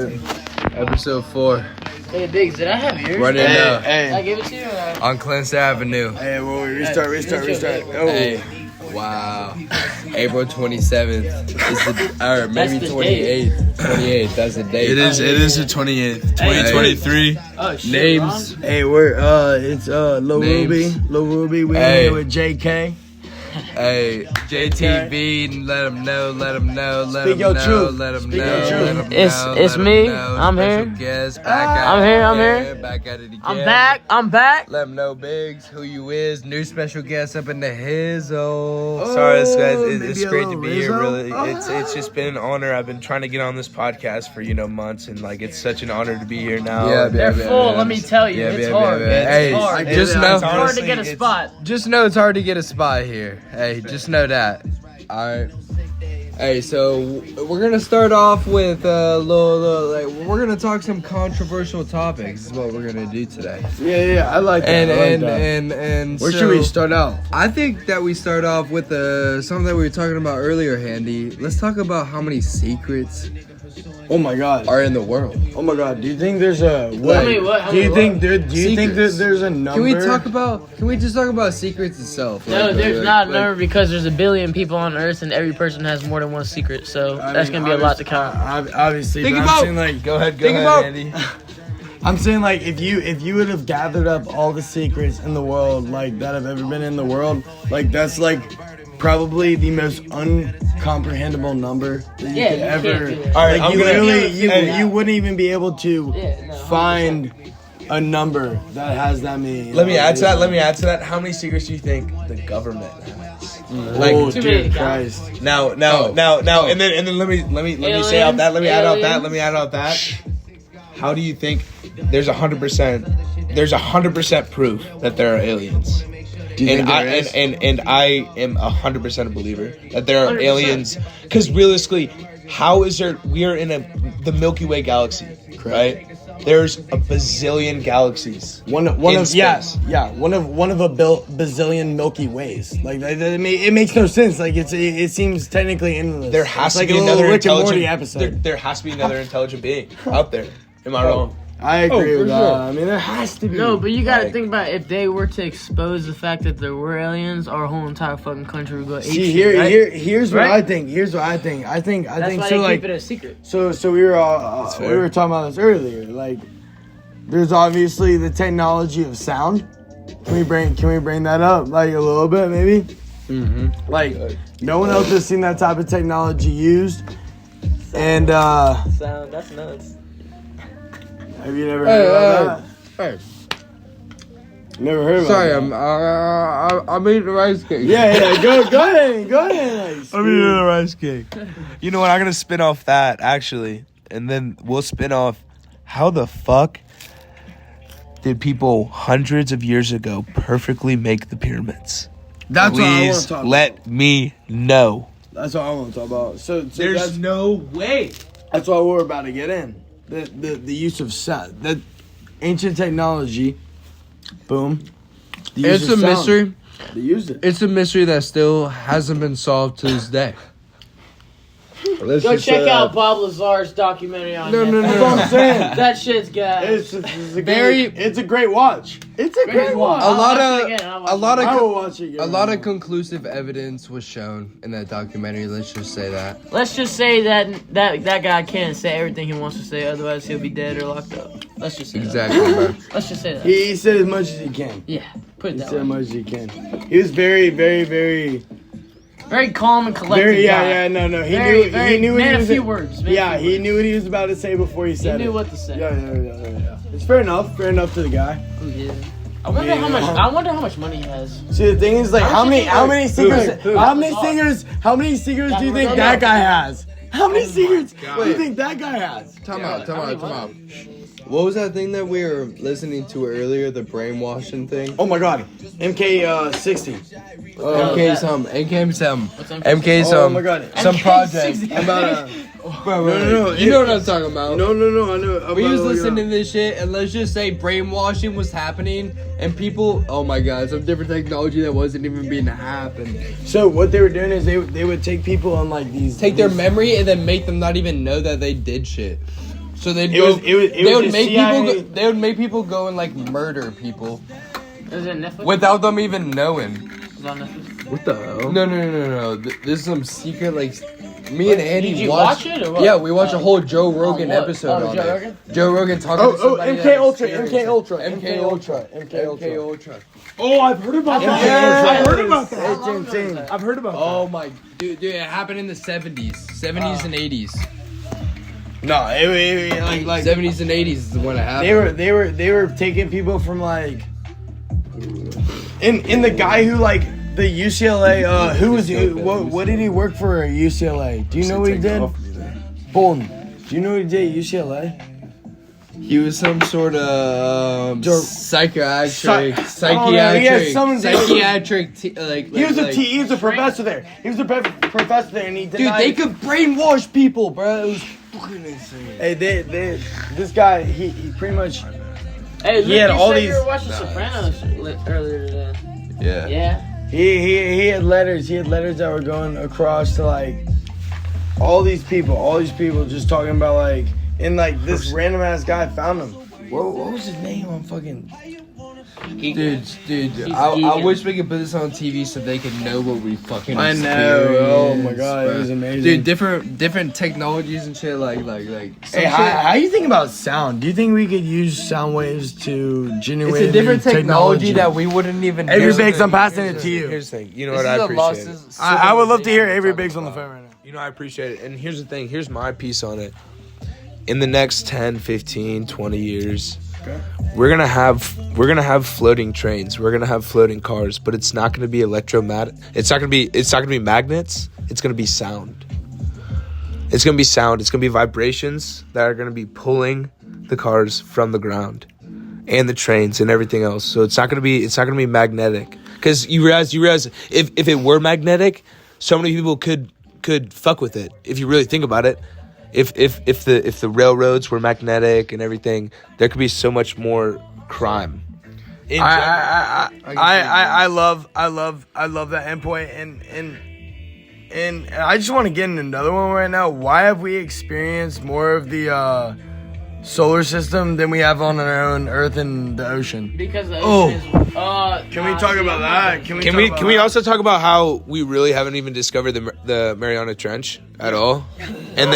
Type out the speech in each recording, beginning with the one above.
Episode 4. Hey, Biggs, did I have yours? Right in now. Did I give it to you? On Clinton Avenue. Hey, well, restart. Oh. Hey. Wow. April 27th. Or maybe 28th. 28th. That's the date. It is the 28th. 2023. Oh, shit. Names. Ron? Hey, it's Lil Names. Ruby. We Hey. here with JK. Hey, JTV, let them know. Speak your truth. Let them Speak know. your truth. Let 'em It's know, me. know. I'm Special here. Guest, back at I'm it here. again, Back at it again. I'm back. Let them know, Biggs, who you is. New special guest up in the hizzle. Sorry, guys. It's maybe a great to little be here. Rizzo? Really, it's just been an honor. I've been trying to get on this podcast for months, and like it's such an honor to be here now. Yeah, They're full. Let me tell you, it's hard. Hey, It's hard. just know, It's hard to get a spot. Just know it's hard to get a spot here. Hey, just know that. All right. Hey, so we're gonna start off with we're gonna talk some controversial topics. Is what we're gonna do today. Yeah, I like that. And Where so should we start out? I think that we start off with something that we were talking about earlier, Handy. Let's talk about how many secrets Oh my God. are in the world. Oh my God. Do you think there's a How Do you many think that there's a number? Can we just talk about secrets itself? No, there's not a number because there's a billion people on Earth and every person has more than one secret. So that's gonna be a lot to count. Obviously, Think but about- I'm saying, like, Go ahead, Andy. I'm saying, like, if you would have gathered up all the secrets in the world, like, that have ever been in the world, like, that's like probably the most uncomprehendable number that you could ever. All right, Like, I'm you gonna- literally, you wouldn't even be able to no, find a number that has that many. Let me add to that. How many secrets do you think the government has? Like Oh, Too many to dear count. Christ! now, and then let me say out that. Let me add out that. How do you think there's 100%? There's 100% proof that there are aliens. Do you think there is? And I am 100% a believer that there are 100%. aliens. Because realistically, how is there? We are in the Milky Way galaxy, right? There's a bazillion galaxies. One in of space. one of a bazillion Milky Ways. Like it makes no sense. Like it seems technically endless. There has It's to like be a little another Rick and Morty intelligent. episode. There has to be another intelligent being out there. Am I wrong? I agree for with that. sure. I mean, there has to be. No, but you gotta Like- think about if they were to expose the fact that there were aliens, our whole entire fucking country would go ape See, shit, right? here's what Right? I think. Here's what I think. I think That's why so. they Like, keep it a secret. so we were all we were talking about this earlier. Like, there's obviously the technology of sound. Can we bring that up like a little bit, maybe? Mm-hmm. Like, no one else has seen that type of technology used. And Sound, that's nuts. have you never heard about Hey. that? Never heard about Sorry, that. I'm eating rice cake. Yeah, go ahead. Like, I'm eating a rice cake. You know what? I'm gonna spin off that actually, and then we'll spin off how the fuck did people hundreds of years ago perfectly make the pyramids? That's what I want Please to talk about. let me know. That's what I want to talk about. So There's no way. that's what we're about to get in. The use of sound. The ancient technology. Boom. The use It's of a sound. mystery. They used it. It's a mystery that still hasn't been solved to this day. Let's Go just say check that. out Bob Lazar's documentary on No, Netflix. no, That's what I'm saying. That shit's gas. It's a Very- great, it's a great watch. It's a great watch. A lot watch it of again, I'll watch a lot it I will of watch it again. a lot of conclusive evidence was shown in that documentary. Let's just say that. Let's just say that guy can't say everything he wants to say, otherwise he'll be dead or locked up. Let's just say Exactly, bro. that. Let's just say that. He said as much as he can. Yeah, put it He that said as way. much as he can. He was very, very, very, Very calm and collected very. guy. No. He Very, knew. very, He knew what man he a was. few words. Man a Yeah, few he words. knew what he was about to say before he He said it. knew what to say. Yeah. It's fair enough. Fair enough to the guy. Yeah. I wonder how much money he has. See, the thing is, like, how many secrets? Who? How many secrets do you think that guy has? How many secrets do you think that guy has? Time out. What was that thing that we were listening to earlier? The brainwashing thing. Oh my God, MK60. MK some. What's MK Oh some. my God. Some project. MK60. About bro, No. You know what I'm talking about. No. I know. We was listening to this shit, and let's just say brainwashing was happening, and people, oh my god, some different technology that wasn't even being happened. So what they were doing is they would take people on like these. Take their memory and then make them not even know that they did shit. So they'd It go. was- it was they would the make CIA. people. They would make people go and like murder people Is it Netflix? without them even knowing. Is it on Netflix? What the hell? No. This is some secret like. Me and Andy Did you watched. watch it or what? Yeah, we watched a whole Joe Rogan what? episode Oh, on Joe it. Rogan? Joe Rogan talking to somebody MK that Ultra, experienced MK it. Ultra, MK Ultra, MK Ultra. Oh, I've heard about that. Yeah, I've heard about that. It's insane. I've heard about Oh my, dude, it happened in the 70s and 80s. No, it like 70s and 80s is when it happened. they were taking people from like, in the guy who like the UCLA what did he work for at UCLA? Do you know what he did? Bolton. Do you know what he did at UCLA? He was some sort of psychiatric, He was a professor there. He was a professor there, and he dude, denied. they could brainwash people, bro. It was fucking insane. Hey, this guy, he pretty much. Hey, He had you all said these- you were watching Sopranos earlier today. Yeah. Yeah. He had letters. He had letters that were going across to like all these people just talking about like, and like this random ass guy found him. What was his name on fucking? Dude, He's I vegan. wish we could put this on TV so they could know what we fucking I know. experienced, Oh my god, bro. it was amazing. Dude, different technologies and shit like Hey, some how you think about sound? Do you think we could use sound waves to shit. generate It's a different technology that we wouldn't even Avery know. Biggs, I'm passing it to you. Here's the thing. You know This what? is I a lost appreciate it. I would love to hear Avery civilization Biggs on we're the talking phone right now. You know, I appreciate it. And here's the thing. Here's my piece on it. In the next 10, 15, 20 years, we're gonna have floating trains. We're gonna have floating cars, but it's not gonna be electromagnet. It's not gonna be magnets. It's gonna be sound. It's gonna be sound. It's gonna be vibrations that are gonna be pulling the cars from the ground, and the trains and everything else. So it's not gonna be magnetic. Because you realize if it were magnetic, so many people could fuck with it. If you really think about it. If the railroads were magnetic and everything, there could be so much more crime. I love that endpoint and I just want to get in another one right now. Why have we experienced more of the solar system than we have on our own Earth and the ocean? Because the ocean is. Can we talk about that? Can we also talk about how we really haven't even discovered the Mariana Trench at all, and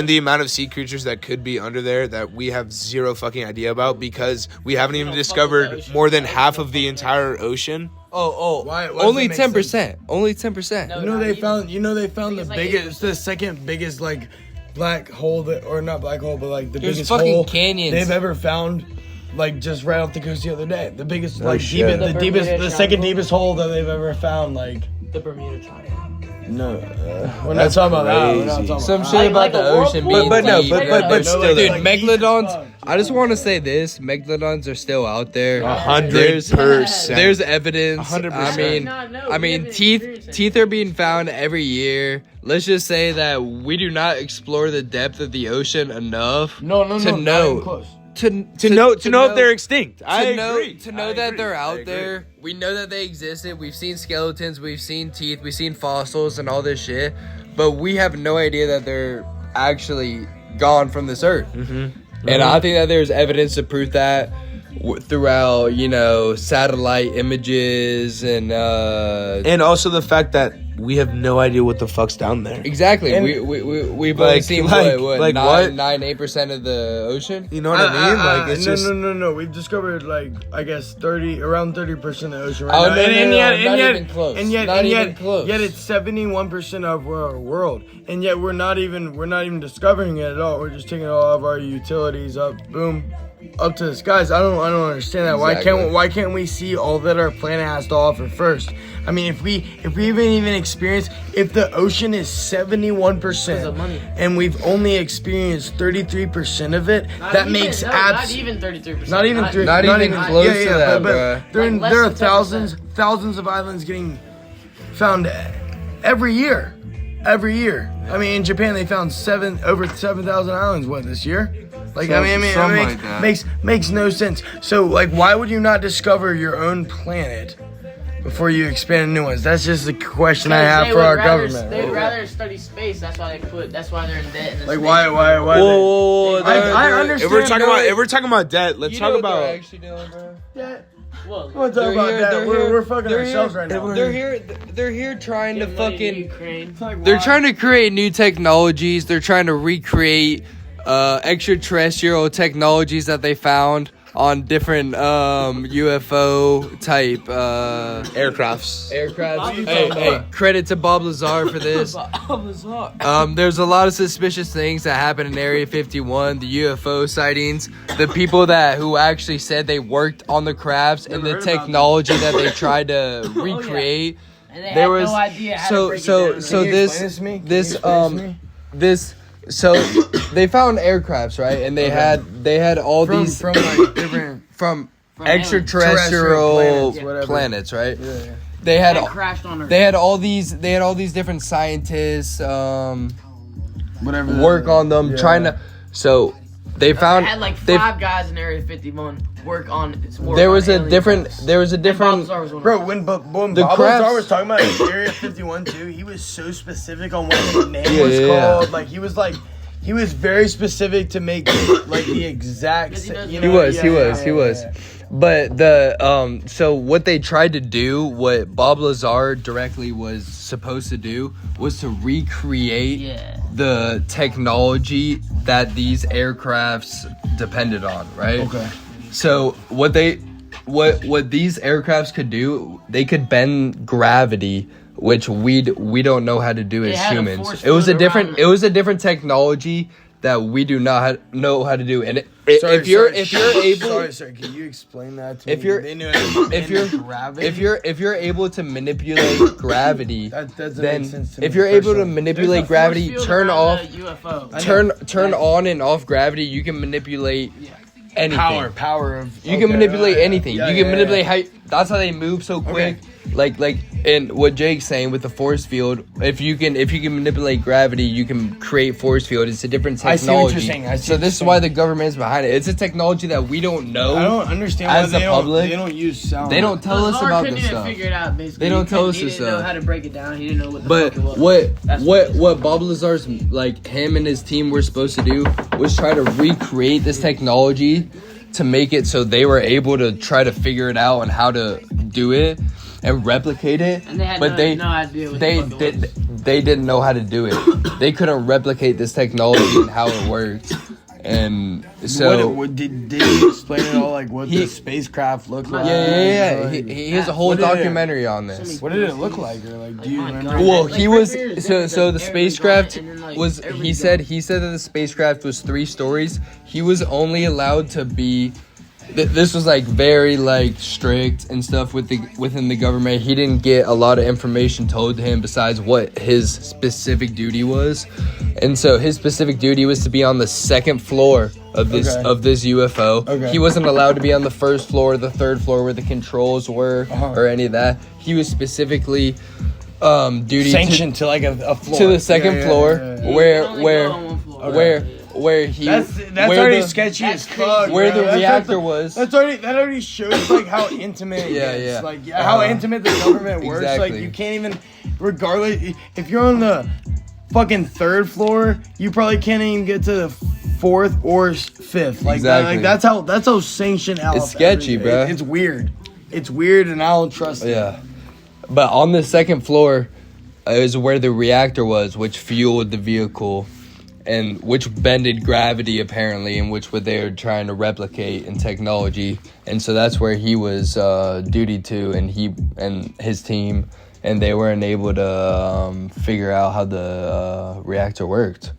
the amount of sea creatures that could be under there that we have zero fucking idea about because we haven't even discovered more than half of the entire ocean. Why Only does that make 10%. Only 10%. No. You know they found the it's like biggest, the second biggest like black hole or not black hole, but like the There's biggest fucking hole canyons. they've ever found, like just right off the coast the other day. The biggest, Oh, like shit. deepest, the second deepest hole that they've ever found. Like The Bermuda Triangle. no, we're not talking about that. We're not crazy. talking Some about shit Like about the a ocean whirlpool? being But no, deep. but still, dude, like megalodons. deep I just want to say this: megalodons are still out there. 100%. There's evidence. 100%. I mean, teeth are being found every year. Let's just say that we do not explore the depth of the ocean enough No, to not even know close. to know if they're extinct. I agree. To know I that agree. they're I out agree. there. We know that they existed. We've seen skeletons, we've seen teeth, we've seen fossils and all this shit, but we have no idea that they're actually gone from this earth. And I think that there's evidence to prove that throughout, satellite images and Also the fact that we have no idea what the fuck's down there. exactly. And- We've only seen what 9-8% of the ocean. You know what I mean? Like it's just no. We've discovered like I guess around 30% of the ocean right Oh, now. no, and no, yet, not even close. And yet, Not and even yet, close. Yet it's 71% of our world, and yet we're not even discovering it at all. We're just taking all of our utilities up, boom, up to the skies. I don't understand that. Exactly. Why can't we see all that our planet has to offer first? I mean, if we even experience, if the ocean is 71% of money. and we've only experienced 33% of it, that makes not even 33%. not even three, Not even close to that, but bruh. Like there are less than 10%. thousands of islands getting found every year. Every year. I mean, in Japan they found over 7,000 islands this year. Like Something like that. makes no sense. So like, why would you not discover your own planet before you expand new ones? That's just a question I have They for would our rather- government. They'd rather study space. That's why they're in debt. In the Like space why? Whoa, I understand. If we're talking about debt, let's talk about. actually doing, bro. Well, I want to talk about that. We're fucking they're ourselves here, right now. They're here trying to give money to fucking. Ukraine. They're trying to create new technologies. They're trying to recreate extraterrestrial technologies that they found on different UFO type Aircrafts. aircrafts. Hey, credit to Bob Lazar for this. There's a lot of suspicious things that happened in Area 51, the UFO sightings, the people who actually said they worked on the crafts and the technology that they tried to recreate. And they had no idea how to break it down. So they found aircrafts, right? And they had all these from like different from extraterrestrial extraterrestrial planets, right? whatever. Yeah. They had That crashed on Earth. they had all these different scientists Whatever. work on them trying to. So they found They had like they- 5 guys in Area 51 work on. there was a different Bro, when Bob crafts- Lazar was talking about Area 51 too, he was so specific on what the name was Yeah. called. Like he was very specific to make like the exact. You know, He was. But the so what they tried to do, what Bob Lazar directly was supposed to do, was to recreate the technology that these aircrafts depended on, right? Okay. So what these aircrafts could do, they could bend gravity, which we don't know how to do as had a humans. force It was a field different around it was a different technology that we do not know how to do. And Sorry, if you're sorry, able sorry, can you explain that to me? if you're They knew how to if you're bend gravity. if you're able to manipulate gravity, That doesn't then make sense to me if you're able to personally. manipulate gravity, turn off turn on and off gravity, you can manipulate anything. power of You can manipulate anything. Yeah, you can yeah, manipulate yeah. how. That's how they move so quick. Like and what Jake's saying with the force field. If you can manipulate gravity, you can create force field. It's a different technology. I see what you're saying. I see So what this is you're why the government is behind it. It's a technology that we don't know. I don't understand As why the public, they don't use sound. They don't tell us about couldn't this even stuff. figure it out, basically. They don't tell us He this didn't know stuff. how to break it down. He didn't know what the But fuck it was. That's what Bob Lazar's like him and his team were supposed to do was try to recreate this technology to make it so they were able to try to figure it out and how to do it and replicate it. And they had but no idea what they the fuck it was. they didn't know how to do it. They couldn't replicate this technology and how it worked. And so did you explain it all? Like what the spacecraft looked like? yeah. He has a whole What did it- documentary on this. What did it look like? Or like, do you remember? Well, Like, he right was there is so the everything spacecraft on it, and then, like, was everything he said that the spacecraft was 3 stories. He was only allowed to be this was like very like strict and stuff within the government. He didn't get a lot of information told to him besides what his specific duty was. And so his specific duty was to be on the 2nd floor of this UFO. Okay. He wasn't allowed to be on the 1st floor or the 3rd floor where the controls were or any of that. He was specifically duty Sanctioned to like a floor. to the 2nd floor where only go on one floor. where he That's where already the- sketchy as that's fuck. where bro. the reactor was. That already shows like how intimate. Yeah, it is. yeah. Like how intimate the government works. Like Exactly. you can't even, regardless if you're on the fucking 3rd floor, you probably can't even get to the 4th or 5th. Like Exactly. that's how sanctioned out. It's sketchy, bro. It's weird. It's weird, and I don't trust it. Yeah, but on the 2nd floor is where the reactor was, which fueled the vehicle, and which bended gravity apparently, and which what they were trying to replicate in technology. And so that's where he was duty to, and he and his team, and they weren't able to figure out how the reactor worked.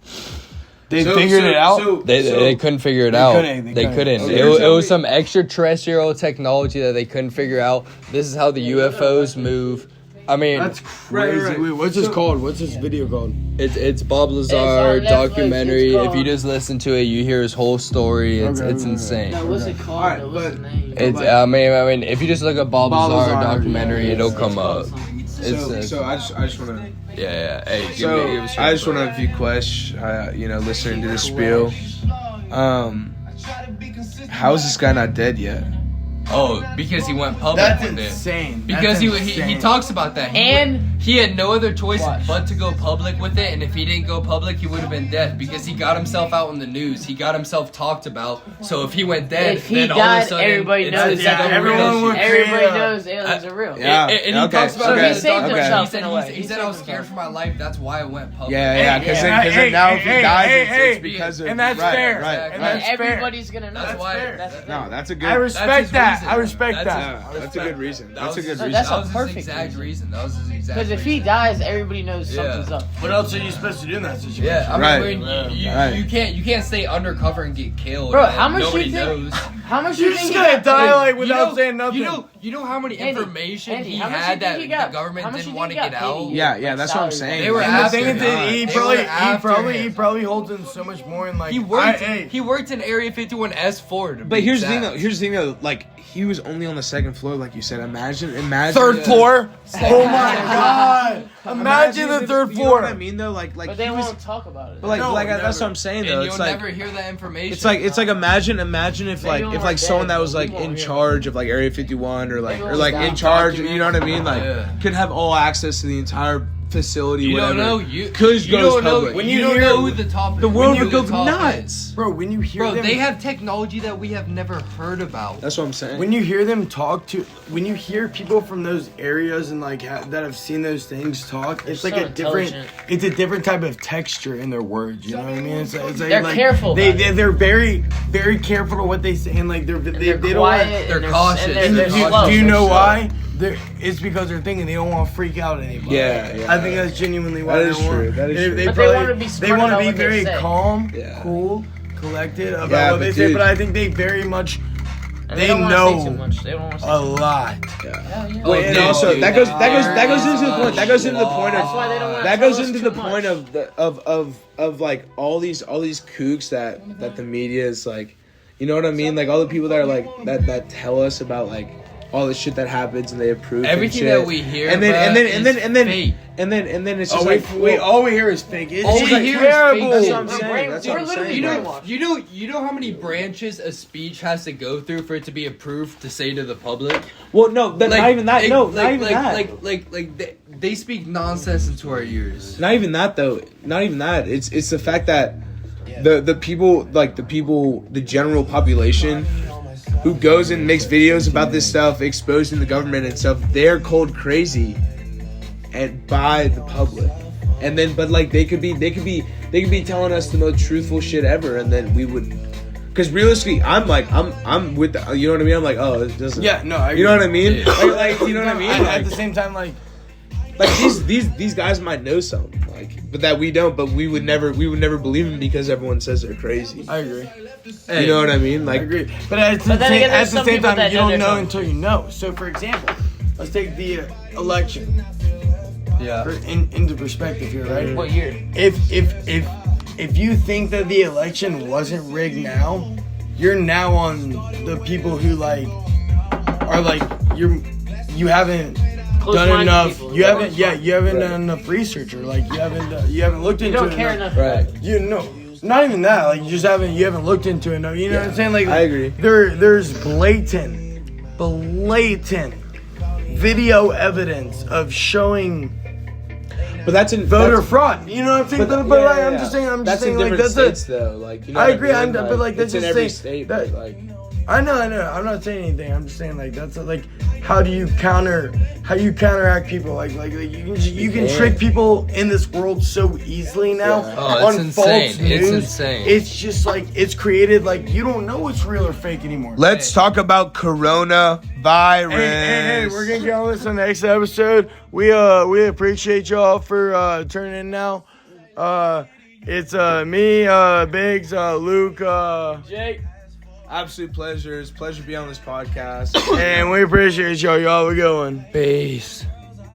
They figured it out. They couldn't figure it out. They couldn't. It was some extraterrestrial technology that they couldn't figure out. This is how the UFOs move. I mean, That's crazy. Wait, what's this called? What's this video called? it's Bob Lazar on Netflix. documentary. It's If you called- just listen to it, you hear his whole story. It's insane. No, what's it called? Alright, though? What's the name? It's I mean, if you just look up Bob Lazar Lazar, documentary, yeah, it'll It's come called up. something. It's So I just want to. yeah. Hey, give So me I just want to have a few questions. Listening to the spiel. How is this guy not dead yet? Oh, because he went public That's with it. insane. Because he talks about that. He had no other choice but to go public with it, and if he didn't go public, he would have been dead because he got himself out in the news. He got himself talked about. So if he went dead, if he then died, all of a sudden, everybody knows that everybody knows aliens are real. Yeah. And he talks about So it. he saved himself in a way. He said I was scared for my life. That's why I went public. Yeah, because then now if he dies, it's because of and that's fair. Right. And that's everybody's gonna know. That's why. No, that's a good. I respect that. reason. I respect that. That's a good reason. That's a good reason. That's That a was his perfect exact reason. That was his exact Because reason. if he dies, everybody knows something's up. What else are you supposed to do in that situation? Yeah, I mean, Right. you can't stay undercover and get killed. Bro, and how much nobody you think? knows. How much You're you just think? gonna die like You without know- saying nothing. You know how much Andy, information he how much had you that think he got? the government How much didn't you want to think he get got? out. Yeah, that's what I'm saying. They were And the after thing is that him. he They were after he him. probably holds in so much more in like He worked in Area 51 S4. But here's the thing though. Like he was only on the second floor, like you said. Imagine. third floor. Oh my god! Imagine the third You know floor. what I mean though? Like But they he was. won't talk about it. But like, No, that's never. what I'm saying And though. you'll It's like. never hear that information. It's like imagine if Maybe like when if we're like someone dead, that was we like won't in hear charge of like Area 51 or like Maybe or like we'll in stop charge, documents. you know what I mean? Like Yeah. could have all access to the entire facility. You whatever. don't know. You Could you goes don't know. public. When You you don't hear- know who the top. The world when would you go the top nuts. is. Bro, when you hear Bro, them, they have technology that we have never heard about. That's what I'm saying. when you hear them talk to, when you hear people from those areas and like that have seen those things talk, it's They're like so a different, intelligent. it's a different type of texture in their words. You know what I mean? It's like They're like, careful about it. They're very very careful to what they say and like they They're don't quiet. want. and They're cautious. and And they're do, slow. do you They're know slow. why? It's because they're thinking they don't want to freak out anybody. Yeah. I think that's genuinely why That they is want. true. That is true. They But they probably, wanna be they smart want to about be what they very say. calm, Yeah. cool, collected about Yeah, what but they say. dude- But I think they very much And they don't wanna know say too much. They don't want to say a lot. Yeah, yeah. Wait, and dude, also dude, that goes that's into the point. That goes into the point That's why they don't of wanna that tell goes us into too the point much. of the of like all these kooks that the media is like, you know what I mean? Like all the people that are like that tell us about like all the shit that happens and they approve Everything and shit. that we hear and then about and then is fake. and then it's Oh just wait, like wait! All we hear is fake. It's All we like hear is terrible. fake. That's what I'm We're saying. brain- That's we're what I'm literally saying. You know how many branches a speech has to go through for it to be approved to say to the public? Well, no, not even that. No, not even that. Like they speak nonsense into our ears. Not even that though. Not even that. It's the fact that the people, the general population who goes and makes videos about this stuff, exposing the government and stuff, they're called crazy and by the public. And then but like they could be telling us the most truthful shit ever, and then we would, because realistically I'm with the, you know what I mean? I'm like, oh, it doesn't. Yeah, no, I agree. You know what I mean? Yeah. Like you know what I mean? At the same time, like these guys might know something, like, but that we don't. But we would never believe them because everyone says they're crazy. I agree. You know what I mean? I Like, agree. But at the But then again, at there's the some same people time, that you know don't their know tongue. until you know. So, for example, let's take the election Yeah. into perspective here, right? What year? If you think that the election wasn't rigged now, you're now on the people who like are like you haven't done Close-minded enough. people. You haven't done enough research, or like you haven't looked You into don't it care enough. enough. right? You know, not even that. Like you haven't looked into it enough. You know what I'm saying? Like I agree. There's blatant video evidence of showing But that's in voter fraud. You know what I'm saying? But, yeah, like, yeah, I'm yeah. just saying That's in like different that's states though. Like, you know I what agree, mean? I'm- but, like, that's it's in just every saying state. that- But like, I know. I'm not saying anything. I'm just saying like that's like how do you counteract people like you can trick people in this world so easily now Yeah. Oh, it's on insane. false news. It's insane. It's just like it's created like you don't know what's real or fake anymore. let's talk about coronavirus. Hey, we're gonna get on this on the next episode. We appreciate y'all for turning in now. It's me, Biggs, Luke, Jake. Absolute pleasure. It's a pleasure to be on this podcast. and we appreciate y'all. Y'all have a good one. Peace.